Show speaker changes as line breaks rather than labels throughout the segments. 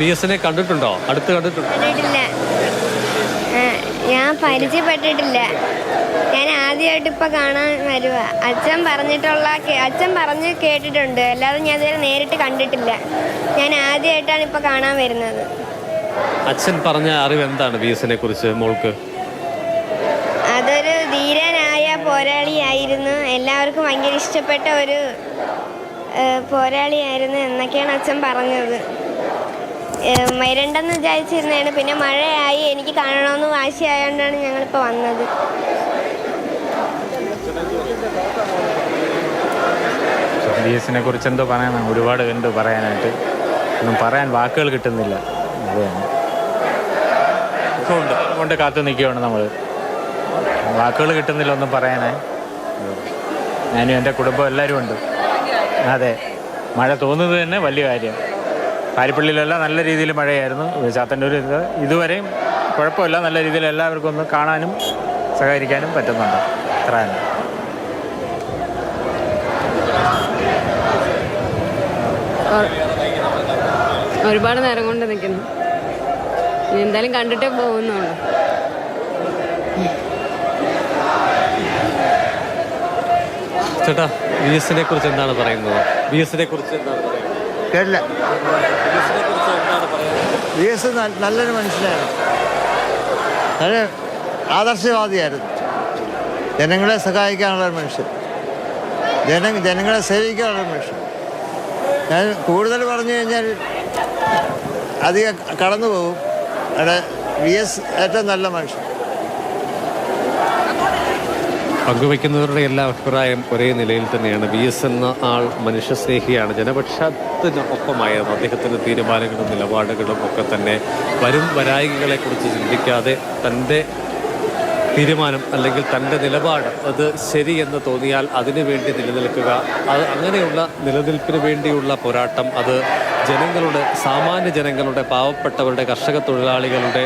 PS-നെ കണ്ടിട്ടുണ്ടോ? അടുത്ത് കണ്ടിട്ടുണ്ടോ?
കണ്ടിട്ടില്ല. ഞാൻ പരിചയപ്പെട്ടിട്ടില്ല. ഞാൻ ആദ്യമായിട്ട് ഇപ്പൊ കാണാൻ വരുക. അച്ഛൻ പറഞ്ഞ് കേട്ടിട്ടുണ്ട്, അല്ലാതെ ഞാൻ ഇതുവരെ നേരിട്ട് കണ്ടിട്ടില്ല. ഞാൻ ആദ്യമായിട്ടാണ് ഇപ്പൊ കാണാൻ വരുന്നത്.
അച്ഛൻ പറഞ്ഞ അറിവ് എന്താണ് PS-നെ കുറിച്ച് മോൾക്ക്?
അതൊരു ധീരനായ പോരാളിയായിരുന്നു, എല്ലാവർക്കും ഭയങ്കര ഇഷ്ടപ്പെട്ട ഒരു പോരാളിയായിരുന്നു എന്നൊക്കെയാണ് അച്ഛൻ പറഞ്ഞത്. വരണ്ടെന്ന് വിചാരിച്ചിരുന്നതാണ്, പിന്നെ മഴയായി, എനിക്ക് കാണണമെന്ന് വാശിയായതുകൊണ്ടാണ് ഞങ്ങളിപ്പോൾ വന്നത്.
PS-നെ കുറിച്ച് എന്തോ പറയാനാണ്, ഒരുപാട് ഉണ്ട് പറയാനായിട്ട്. ഒന്നും പറയാൻ വാക്കുകൾ കിട്ടുന്നില്ല. കൊണ്ട് കാത്തു നിൽക്കുകയാണ് നമ്മൾ, വാക്കുകൾ കിട്ടുന്നില്ല ഒന്നും പറയാനേ. ഞാനും എൻ്റെ കുടുംബം എല്ലാവരും ഉണ്ട്. അതെ, മഴ തോന്നുന്നത് തന്നെ വലിയ കാര്യം. പാരിപ്പള്ളിയിലെല്ലാം നല്ല രീതിയിൽ മഴയായിരുന്നു. ചാത്തന്നൂർ ഇതുവരെയും കുഴപ്പമില്ല, നല്ല രീതിയിൽ എല്ലാവർക്കും ഒന്ന് കാണാനും സഹകരിക്കാനും പറ്റുന്നുണ്ട്. അത്ര തന്നെ.
ഒരുപാട് നേരം കൊണ്ട് നിൽക്കുന്നു. എന്തായാലും കണ്ടിട്ടേ പോകുന്നുള്ളൂ.
ചേട്ടാ, PS-നെ കുറിച്ച് എന്താണ് പറയുന്നത്? PS-നെ കുറിച്ച് എന്താണ് പറയുന്നത്?
കേട്ടില്ല.
PS-നെ കുറിച്ച് എന്താണ് പറയുന്നത്?
PS നല്ലൊരു മനുഷ്യനായിരുന്നു, നല്ല ആദർശവാദിയായിരുന്നു. ജനങ്ങളെ സഹായിക്കാനുള്ള ഒരു മനുഷ്യൻ, ജനങ്ങളെ സേവിക്കാനുള്ള മനുഷ്യൻ. ഞാൻ കൂടുതൽ പറഞ്ഞു കഴിഞ്ഞാൽ അധികം കടന്നു പോകും. അവിടെ PS ഏറ്റവും നല്ല മനുഷ്യൻ.
പങ്കുവയ്ക്കുന്നവരുടെ എല്ലാ അഭിപ്രായം ഒരേ നിലയിൽ തന്നെയാണ്. PS എന്ന ആൾ മനുഷ്യസ്നേഹിയാണ്, ജനപക്ഷത്തിന് ഒപ്പമായിരുന്നു. അദ്ദേഹത്തിൻ്റെ തീരുമാനങ്ങളും നിലപാടുകളും ഒക്കെ തന്നെ വരും വരായികളെക്കുറിച്ച് ചിന്തിക്കാതെ തൻ്റെ തീരുമാനം അല്ലെങ്കിൽ തൻ്റെ നിലപാട് അത് ശരിയെന്ന് തോന്നിയാൽ അതിനു വേണ്ടി നിലനിൽക്കുക, അത് അങ്ങനെയുള്ള നിലനിൽപ്പിന് വേണ്ടിയുള്ള പോരാട്ടം, അത് ജനങ്ങളുടെ, സാമാന്യ ജനങ്ങളുടെ, പാവപ്പെട്ടവരുടെ, കർഷക തൊഴിലാളികളുടെ,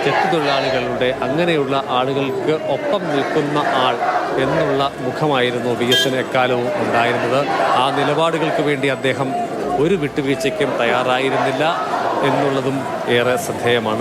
ചെത്തുതൊഴിലാളികളുടെ, അങ്ങനെയുള്ള ആളുകൾക്ക് ഒപ്പം നിൽക്കുന്ന ആൾ എന്നുള്ള മുഖമായിരുന്നു PS-ന് എക്കാലവും ഉണ്ടായിരുന്നത്. ആ നിലപാടുകൾക്ക് വേണ്ടി അദ്ദേഹം ഒരു വിട്ടുവീഴ്ചയ്ക്കും തയ്യാറായിരുന്നില്ല എന്നുള്ളതും ഏറെ ശ്രദ്ധേയമാണ്.